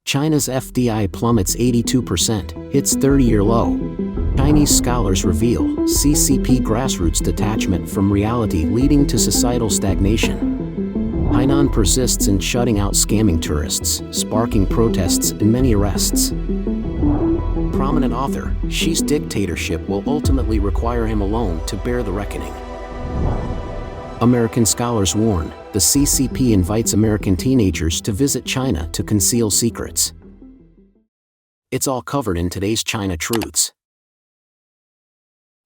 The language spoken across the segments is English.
China's FDI plummets 82%, hits 30-year low. Chinese scholars reveal CCP Grassroots detachment from reality leading to societal stagnation. Hainan persists in shutting out scamming tourists, sparking protests and many arrests. Prominent author, Xi's dictatorship will ultimately require him alone to bear the reckoning. American scholars warn, the CCP invites American teenagers to visit China to conceal secrets. It's all covered in today's China Truths.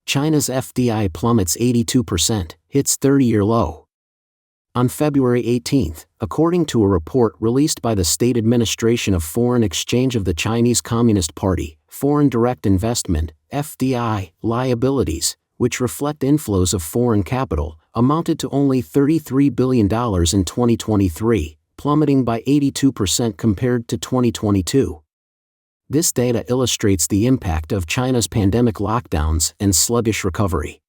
China's FDI plummets 82%, hits 30-year low. On February 18, according to a report released by the State Administration of Foreign Exchange of the Chinese Communist Party, foreign direct investment, FDI, liabilities, which reflect inflows of foreign capital, amounted to only $33 billion in 2023, plummeting by 82% compared to 2022. This data illustrates the impact of China's pandemic lockdowns and sluggish recovery.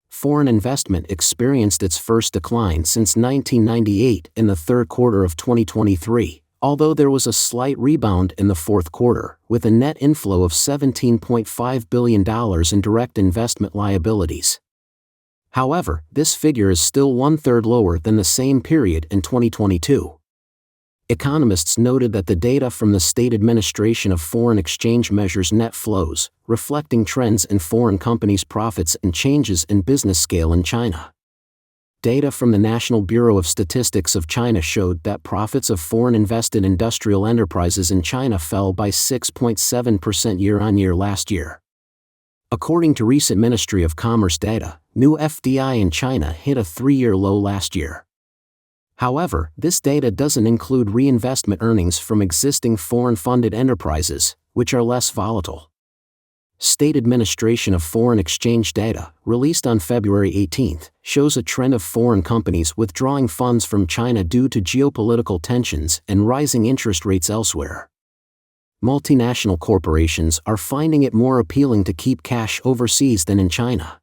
Foreign investment experienced its first decline since 1998 in the third quarter of 2023, although there was a slight rebound in the fourth quarter, with a net inflow of $17.5 billion in direct investment liabilities. However, this figure is still one-third lower than the same period in 2022. Economists noted that the data from the State Administration of Foreign Exchange measures net flows, reflecting trends in foreign companies' profits and changes in business scale in China. Data from the National Bureau of Statistics of China showed that profits of foreign invested industrial enterprises in China fell by 6.7% year-on-year last year. According to recent Ministry of Commerce data, new FDI in China hit a 3-year low last year. However, this data doesn't include reinvestment earnings from existing foreign-funded enterprises, which are less volatile. State Administration of Foreign Exchange data, released on February 18, shows a trend of foreign companies withdrawing funds from China due to geopolitical tensions and rising interest rates elsewhere. Multinational corporations are finding it more appealing to keep cash overseas than in China.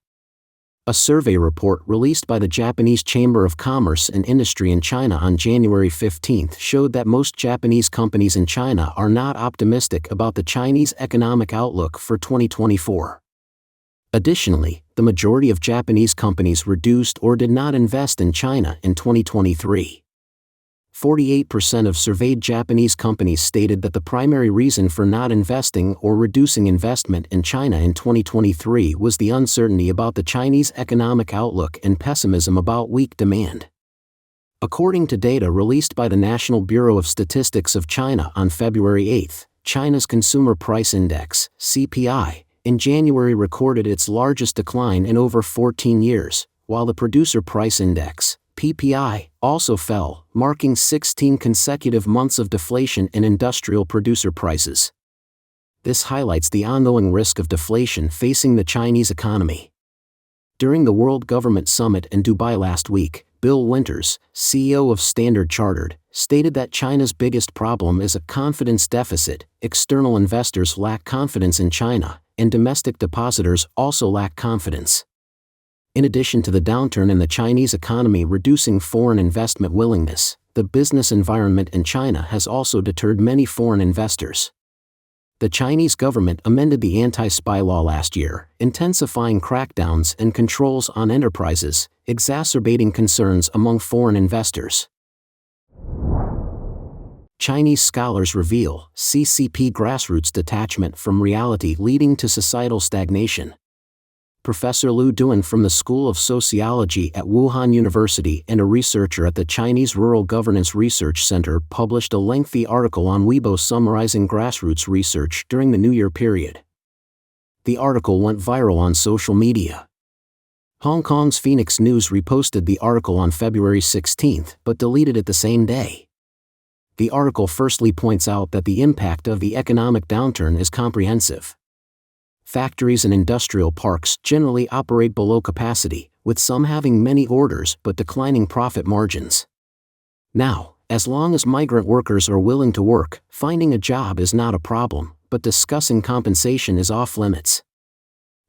A survey report released by the Japanese Chamber of Commerce and Industry in China on January 15 showed that most Japanese companies in China are not optimistic about the Chinese economic outlook for 2024. Additionally, the majority of Japanese companies reduced or did not invest in China in 2023. 48% of surveyed Japanese companies stated that the primary reason for not investing or reducing investment in China in 2023 was the uncertainty about the Chinese economic outlook and pessimism about weak demand. According to data released by the National Bureau of Statistics of China on February 8, China's Consumer Price Index, CPI, in January recorded its largest decline in over 14 years, while the Producer Price Index, PPI, also fell, marking 16 consecutive months of deflation in industrial producer prices. This highlights the ongoing risk of deflation facing the Chinese economy. During the World Government Summit in Dubai last week, Bill Winters, CEO of Standard Chartered, stated that China's biggest problem is a confidence deficit. External investors lack confidence in China, and domestic depositors also lack confidence. In addition to the downturn in the Chinese economy reducing foreign investment willingness, the business environment in China has also deterred many foreign investors. The Chinese government amended the anti-spy law last year, intensifying crackdowns and controls on enterprises, exacerbating concerns among foreign investors. Chinese scholars reveal CCP Grassroots detachment from reality leading to societal stagnation. Professor Liu Duan from the School of Sociology at Wuhan University and a researcher at the Chinese Rural Governance Research Center published a lengthy article on Weibo summarizing grassroots research during the New Year period. The article went viral on social media. Hong Kong's Phoenix News reposted the article on February 16 but deleted it the same day. The article firstly points out that the impact of the economic downturn is comprehensive. Factories and industrial parks generally operate below capacity, with some having many orders but declining profit margins. Now, as long as migrant workers are willing to work, finding a job is not a problem, but discussing compensation is off limits.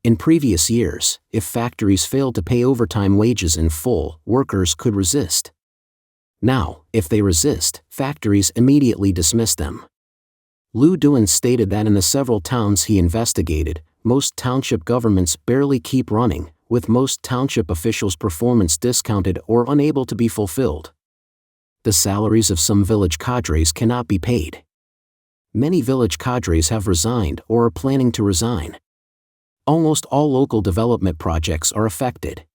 In previous years, if factories failed to pay overtime wages in full, workers could resist. Now, if they resist, factories immediately dismiss them. Lu Duan stated that in the several towns he investigated, most township governments barely keep running, with most township officials' performance discounted or unable to be fulfilled. The salaries of some village cadres cannot be paid. Many village cadres have resigned or are planning to resign. Almost all local development projects are affected.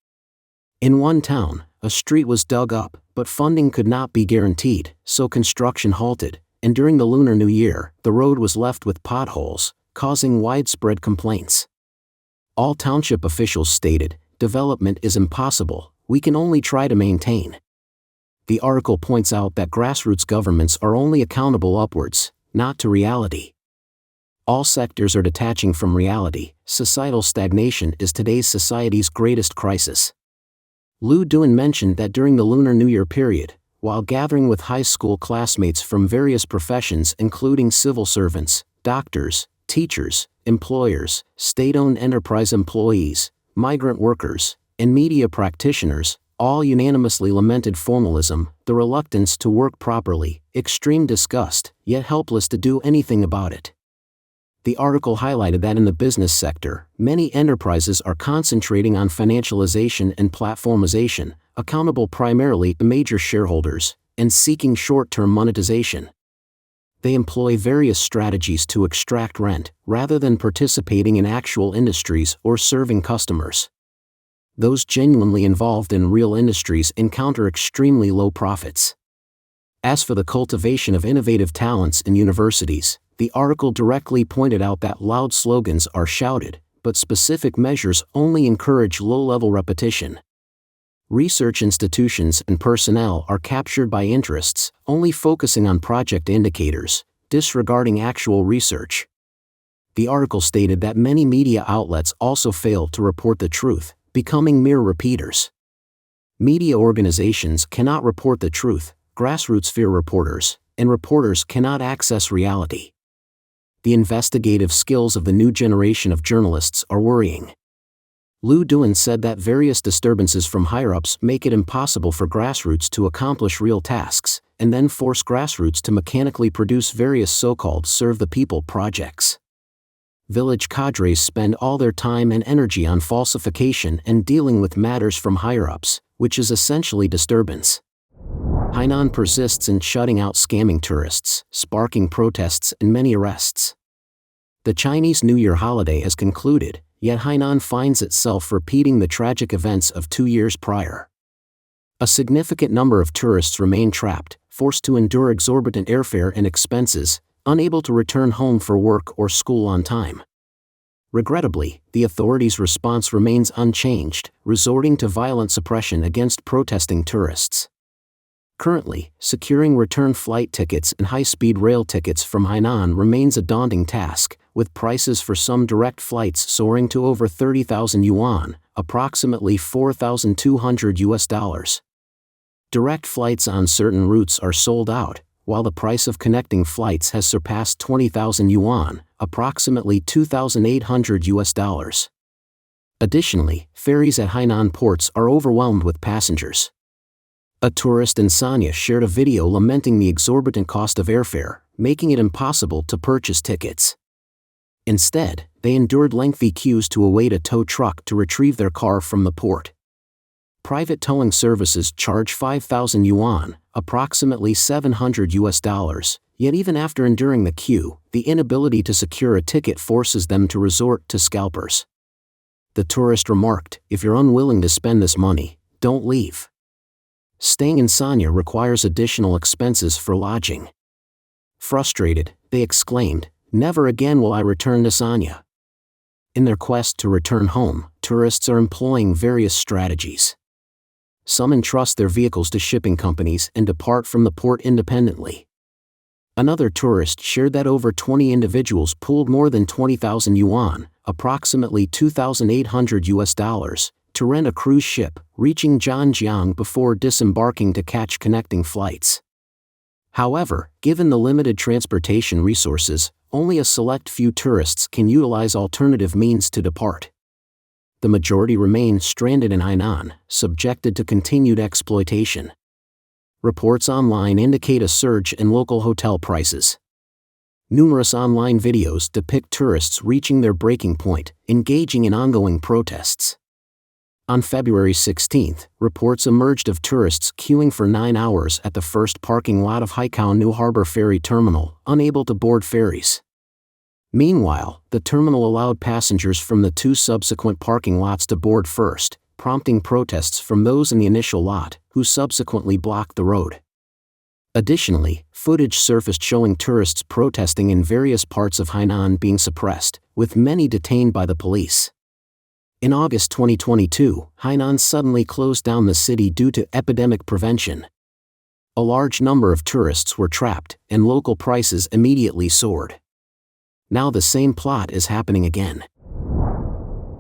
In one town, a street was dug up, but funding could not be guaranteed, so construction halted, and during the Lunar New Year, the road was left with potholes, causing widespread complaints. All township officials stated, "Development is impossible, we can only try to maintain." The article points out that grassroots governments are only accountable upwards, not to reality. All sectors are detaching from reality. Societal stagnation is today's society's greatest crisis. Lu Duan mentioned that during the Lunar New Year period, while gathering with high school classmates from various professions including civil servants, doctors, teachers, employers, state-owned enterprise employees, migrant workers, and media practitioners, all unanimously lamented formalism, the reluctance to work properly, extreme disgust, yet helpless to do anything about it. The article highlighted that in the business sector, many enterprises are concentrating on financialization and platformization, accountable primarily to major shareholders, and seeking short-term monetization. They employ various strategies to extract rent, rather than participating in actual industries or serving customers. Those genuinely involved in real industries encounter extremely low profits. As for the cultivation of innovative talents in universities, the article directly pointed out that loud slogans are shouted, but specific measures only encourage low-level repetition. Research institutions and personnel are captured by interests, only focusing on project indicators, disregarding actual research. The article stated that many media outlets also fail to report the truth, becoming mere repeaters. Media organizations cannot report the truth, grassroots fear reporters, and reporters cannot access reality. The investigative skills of the new generation of journalists are worrying. Lu Duan said that various disturbances from higher-ups make it impossible for grassroots to accomplish real tasks, and then force grassroots to mechanically produce various so-called serve-the-people projects. Village cadres spend all their time and energy on falsification and dealing with matters from higher-ups, which is essentially disturbance. Hainan persists in shutting out scamming tourists, sparking protests and many arrests. The Chinese New Year holiday has concluded, yet Hainan finds itself repeating the tragic events of 2 years prior. A significant number of tourists remain trapped, forced to endure exorbitant airfare and expenses, unable to return home for work or school on time. Regrettably, the authorities' response remains unchanged, resorting to violent suppression against protesting tourists. Currently, securing return flight tickets and high-speed rail tickets from Hainan remains a daunting task, with prices for some direct flights soaring to over 30,000 yuan, approximately $4,200. Direct flights on certain routes are sold out, while the price of connecting flights has surpassed 20,000 yuan, approximately $2,800. Additionally, ferries at Hainan ports are overwhelmed with passengers. A tourist in Sanya shared a video lamenting the exorbitant cost of airfare, making it impossible to purchase tickets. Instead, they endured lengthy queues to await a tow truck to retrieve their car from the port. Private towing services charge 5,000 yuan, approximately $700, yet even after enduring the queue, the inability to secure a ticket forces them to resort to scalpers. The tourist remarked, "If you're unwilling to spend this money, don't leave." Staying in Sanya requires additional expenses for lodging. Frustrated, they exclaimed, "Never again will I return to Sanya." In their quest to return home, tourists are employing various strategies. Some entrust their vehicles to shipping companies and depart from the port independently. Another tourist shared that over 20 individuals pooled more than 20,000 yuan, approximately $2,800, to rent a cruise ship, reaching Zhanjiang before disembarking to catch connecting flights. However, given the limited transportation resources, only a select few tourists can utilize alternative means to depart. The majority remain stranded in Hainan, subjected to continued exploitation. Reports online indicate a surge in local hotel prices. Numerous online videos depict tourists reaching their breaking point, engaging in ongoing protests. On February 16, reports emerged of tourists queuing for 9 hours at the first parking lot of Hainan New Harbor Ferry Terminal, unable to board ferries. Meanwhile, the terminal allowed passengers from the 2 subsequent parking lots to board first, prompting protests from those in the initial lot, who subsequently blocked the road. Additionally, footage surfaced showing tourists protesting in various parts of Hainan being suppressed, with many detained by the police. In August 2022, Hainan suddenly closed down the city due to epidemic prevention. A large number of tourists were trapped, and local prices immediately soared. Now the same plot is happening again.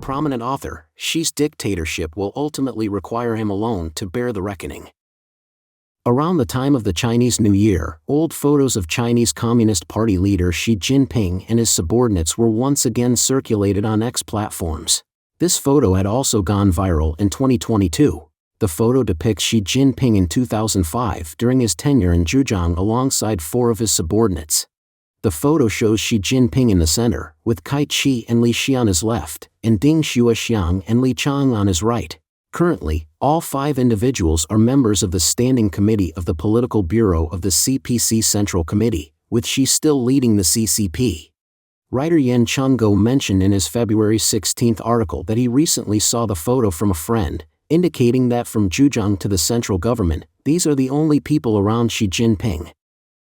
Prominent author, Xi's dictatorship will ultimately require him alone to bear the reckoning. Around the time of the Chinese New Year, old photos of Chinese Communist Party leader Xi Jinping and his subordinates were once again circulated on X platforms. This photo had also gone viral in 2022. The photo depicts Xi Jinping in 2005 during his tenure in Zhejiang alongside 4 of his subordinates. The photo shows Xi Jinping in the center, with Kai Chi and Li Xi on his left, and Ding Xuexiang and Li Chang on his right. Currently, all 5 individuals are members of the Standing Committee of the Political Bureau of the CPC Central Committee, with Xi still leading the CCP. Writer Yan Chungo mentioned in his February 16 article that he recently saw the photo from a friend, indicating that from Zhejiang to the central government, these are the only people around Xi Jinping.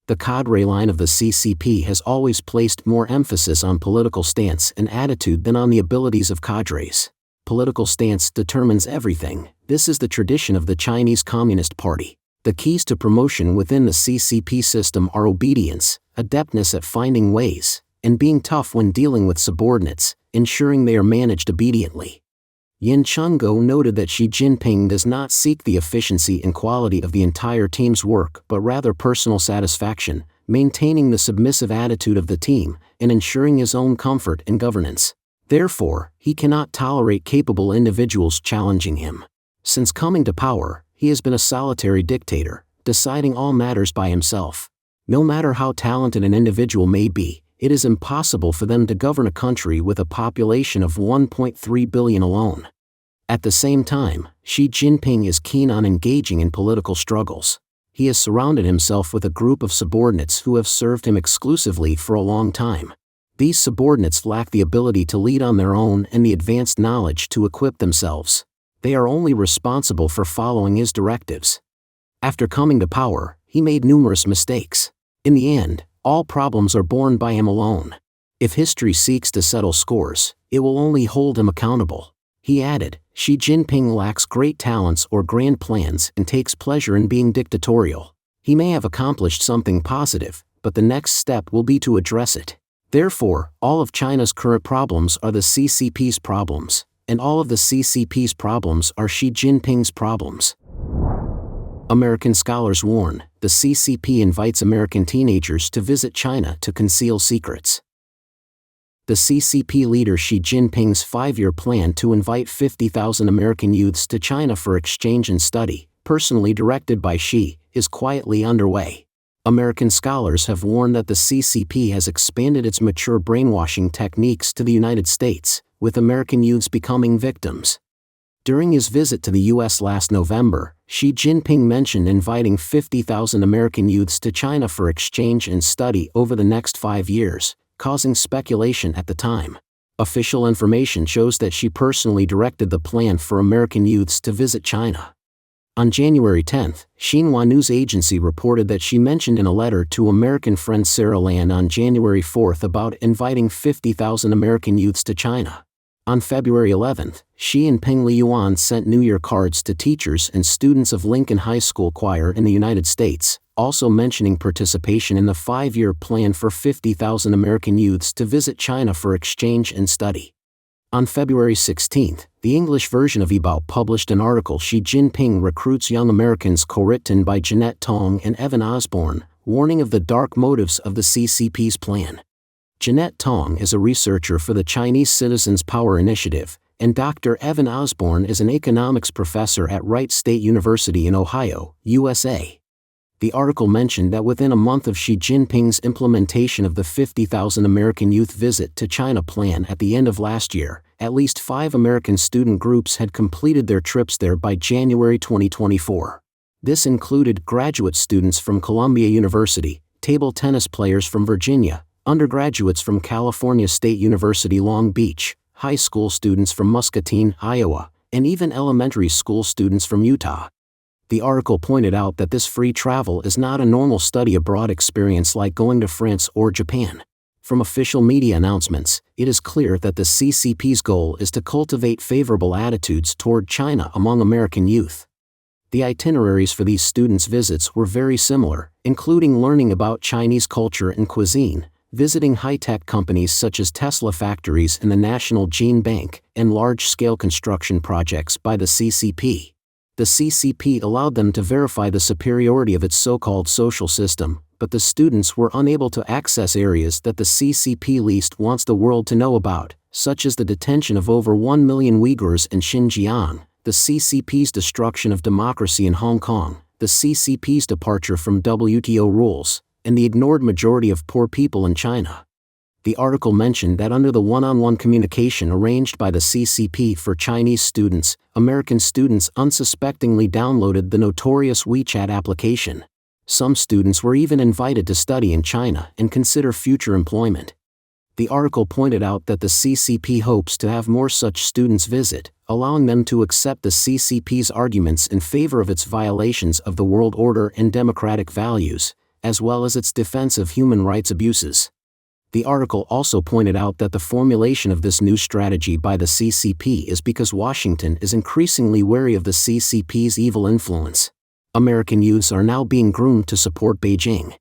The cadre line of the CCP has always placed more emphasis on political stance and attitude than on the abilities of cadres. Political stance determines everything. This is the tradition of the Chinese Communist Party. The keys to promotion within the CCP system are obedience, adeptness at finding ways, and being tough when dealing with subordinates, ensuring they are managed obediently. Yin Chungo noted that Xi Jinping does not seek the efficiency and quality of the entire team's work but rather personal satisfaction, maintaining the submissive attitude of the team, and ensuring his own comfort and governance. Therefore, he cannot tolerate capable individuals challenging him. Since coming to power, he has been a solitary dictator, deciding all matters by himself. No matter how talented an individual may be, it is impossible for them to govern a country with a population of 1.3 billion alone. At the same time, Xi Jinping is keen on engaging in political struggles. He has surrounded himself with a group of subordinates who have served him exclusively for a long time. These subordinates lack the ability to lead on their own and the advanced knowledge to equip themselves. They are only responsible for following his directives. After coming to power, he made numerous mistakes. In the end, all problems are borne by him alone. If history seeks to settle scores, it will only hold him accountable. He added, Xi Jinping lacks great talents or grand plans and takes pleasure in being dictatorial. He may have accomplished something positive, but the next step will be to address it. Therefore, all of China's current problems are the CCP's problems, and all of the CCP's problems are Xi Jinping's problems. American scholars warn, the CCP invites American teenagers to visit China to conceal secrets. The CCP leader Xi Jinping's 5-year plan to invite 50,000 American youths to China for exchange and study, personally directed by Xi, is quietly underway. American scholars have warned that the CCP has expanded its mature brainwashing techniques to the United States, with American youths becoming victims. During his visit to the U.S. last November, Xi Jinping mentioned inviting 50,000 American youths to China for exchange and study over the next 5 years, causing speculation at the time. Official information shows that Xi personally directed the plan for American youths to visit China. On January 10, Xinhua News Agency reported that Xi mentioned in a letter to American friend Sarah Land on January 4 about inviting 50,000 American youths to China. On February 11, Xi and Peng Liyuan sent New Year cards to teachers and students of Lincoln High School Choir in the United States, also mentioning participation in the 5-year plan for 50,000 American youths to visit China for exchange and study. On February 16, the English version of About published an article Xi Jinping Recruits Young Americans co-written by Jeanette Tong and Evan Osborne, warning of the dark motives of the CCP's plan. Jeanette Tong is a researcher for the Chinese Citizens Power Initiative, and Dr. Evan Osborne is an economics professor at Wright State University in Ohio, USA. The article mentioned that within a month of Xi Jinping's implementation of the 50,000 American youth visit to China plan at the end of last year, at least 5 American student groups had completed their trips there by January 2024. This included graduate students from Columbia University, table tennis players from Virginia, undergraduates from California State University Long Beach, high school students from Muscatine, Iowa, and even elementary school students from Utah. The article pointed out that this free travel is not a normal study abroad experience like going to France or Japan. From official media announcements, it is clear that the CCP's goal is to cultivate favorable attitudes toward China among American youth. The itineraries for these students' visits were very similar, including learning about Chinese culture and cuisine, visiting high-tech companies such as Tesla factories and the National Gene Bank, and large-scale construction projects by the CCP. The CCP allowed them to verify the superiority of its so-called social system, but the students were unable to access areas that the CCP least wants the world to know about, such as the detention of over 1 million Uyghurs in Xinjiang, the CCP's destruction of democracy in Hong Kong, the CCP's departure from WTO rules, and the ignored majority of poor people in China. The article mentioned that under the one-on-one communication arranged by the CCP for Chinese students, American students unsuspectingly downloaded the notorious WeChat application. Some students were even invited to study in China and consider future employment. The article pointed out that the CCP hopes to have more such students visit, allowing them to accept the CCP's arguments in favor of its violations of the world order and democratic values, as well as its defense of human rights abuses. The article also pointed out that the formulation of this new strategy by the CCP is because Washington is increasingly wary of the CCP's evil influence. American youths are now being groomed to support Beijing.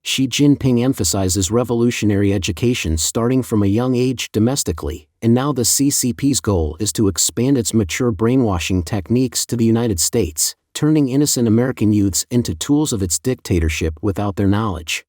Xi Jinping emphasizes revolutionary education starting from a young age domestically, and now the CCP's goal is to expand its mature brainwashing techniques to the United States, turning innocent American youths into tools of its dictatorship without their knowledge.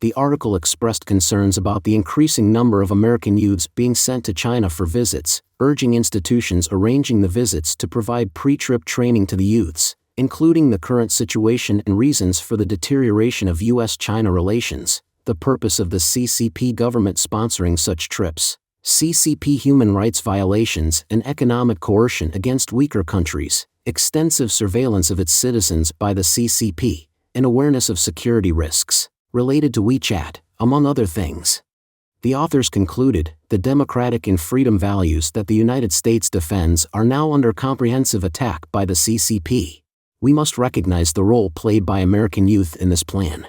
The article expressed concerns about the increasing number of American youths being sent to China for visits, urging institutions arranging the visits to provide pre-trip training to the youths, including the current situation and reasons for the deterioration of U.S.-China relations, the purpose of the CCP government sponsoring such trips, CCP human rights violations and economic coercion against weaker countries, extensive surveillance of its citizens by the CCP, and awareness of security risks related to WeChat, among other things. The authors concluded, the democratic and freedom values that the United States defends are now under comprehensive attack by the CCP. We must recognize the role played by American youth in this plan.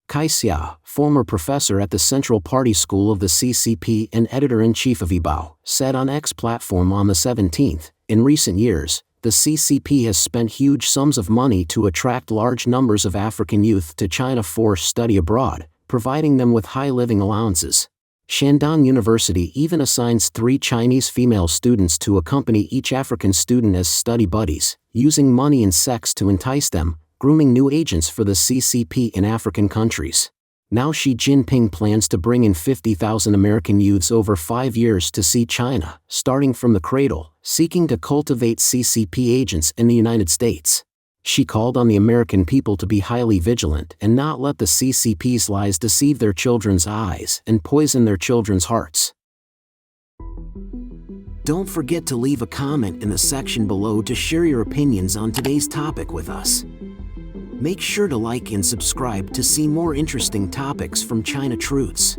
Kai Xia, former professor at the Central Party School of the CCP and editor-in-chief of Ibao, said on X platform on the 17th, in recent years, the CCP has spent huge sums of money to attract large numbers of African youth to China for study abroad, providing them with high living allowances. Shandong University even assigns 3 Chinese female students to accompany each African student as study buddies, using money and sex to entice them, grooming new agents for the CCP in African countries. Now Xi Jinping plans to bring in 50,000 American youths over 5 years to see China, starting from the cradle, seeking to cultivate CCP agents in the United States. She called on the American people to be highly vigilant and not let the CCP's lies deceive their children's eyes and poison their children's hearts. Don't forget to leave a comment in the section below to share your opinions on today's topic with us. Make sure to like and subscribe to see more interesting topics from China Truths.